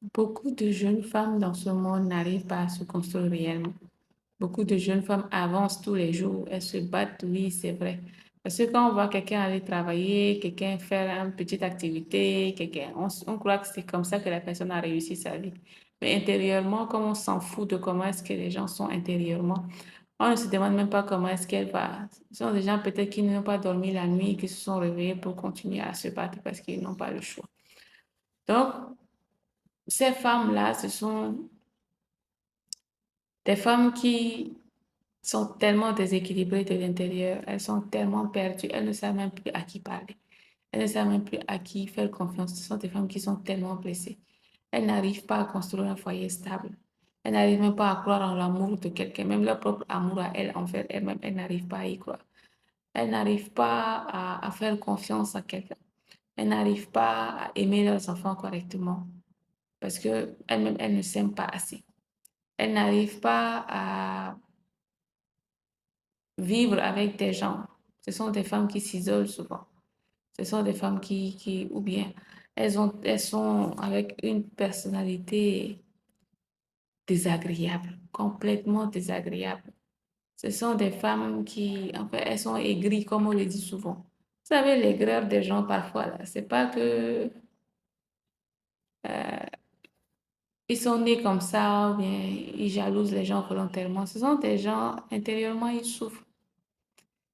Beaucoup de jeunes femmes dans ce monde n'arrivent pas à se construire réellement. Beaucoup de jeunes femmes avancent tous les jours, elles se battent, oui, c'est vrai. Parce que quand on voit quelqu'un aller travailler, quelqu'un faire une petite activité, on croit que c'est comme ça que la personne a réussi sa vie. Mais intérieurement, comme on s'en fout de comment est-ce que les gens sont intérieurement, on ne se demande même pas comment est-ce qu'elle va. Ce sont des gens peut-être qui n'ont pas dormi la nuit, qui se sont réveillés pour continuer à se battre parce qu'ils n'ont pas le choix. Donc, ces femmes-là, ce sont des femmes qui sont tellement déséquilibrées de l'intérieur, elles sont tellement perdues, elles ne savent même plus à qui parler. Elles ne savent même plus à qui faire confiance. Ce sont des femmes qui sont tellement blessées. Elles n'arrivent pas à construire un foyer stable. Elles n'arrivent même pas à croire en l'amour de quelqu'un. Même leur propre amour à elles, envers elles-mêmes, elles n'arrivent pas à y croire. Elles n'arrivent pas à faire confiance à quelqu'un. Elles n'arrivent pas à aimer leurs enfants correctement parce qu'elles-mêmes, elles ne s'aiment pas assez. Elles n'arrivent pas à vivre avec des gens. Ce sont des femmes qui s'isolent souvent. Ce sont des femmes ou bien, elles sont avec une personnalité désagréable, complètement désagréable. Ce sont des femmes en fait, elles sont aigries, comme on le dit souvent. Vous savez, l'aigreur des gens, parfois, là, c'est pas que ils sont nés comme ça, ou bien ils jalousent les gens volontairement. Ce sont des gens, intérieurement, ils souffrent.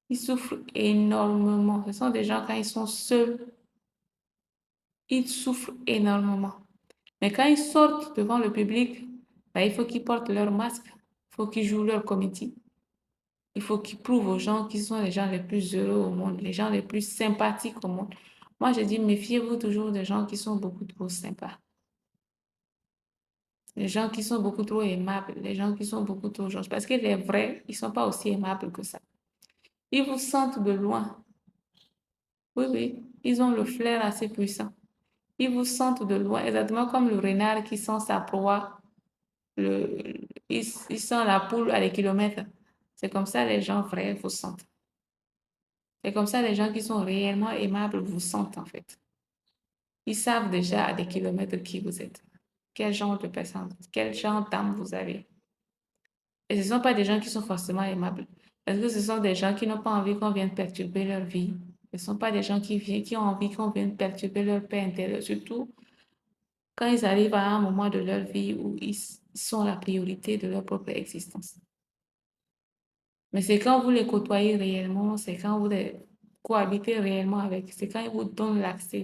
Ils souffrent énormément. Ce sont des gens, quand ils sont seuls, ils souffrent énormément. Mais quand ils sortent devant le public, ben, il faut qu'ils portent leur masque, il faut qu'ils jouent leur comédie. Il faut qu'ils prouvent aux gens qu'ils sont les gens les plus heureux au monde, les gens les plus sympathiques au monde. Moi, je dis, méfiez-vous toujours des gens qui sont beaucoup trop sympas, les gens qui sont beaucoup trop aimables, les gens qui sont beaucoup trop gentils. Parce que les vrais, ils ne sont pas aussi aimables que ça. Ils vous sentent de loin. Oui, oui, ils ont le flair assez puissant. Ils vous sentent de loin, exactement comme le renard qui sent sa proie. Le, il sent la poule à des kilomètres. C'est comme ça les gens vrais vous sentent. C'est comme ça les gens qui sont réellement aimables vous sentent en fait. Ils savent déjà à des kilomètres qui vous êtes. Quel genre de personne, quel genre d'âme vous avez. Et ce ne sont pas des gens qui sont forcément aimables. Parce que ce sont des gens qui n'ont pas envie qu'on vienne perturber leur vie. Ce ne sont pas des gens qui ont envie qu'on vienne perturber leur paix intérieure. Surtout quand ils arrivent à un moment de leur vie où ils sont la priorité de leur propre existence. Mais c'est quand vous les côtoyez réellement, c'est quand vous les cohabitez réellement avec, c'est quand ils vous donnent l'accès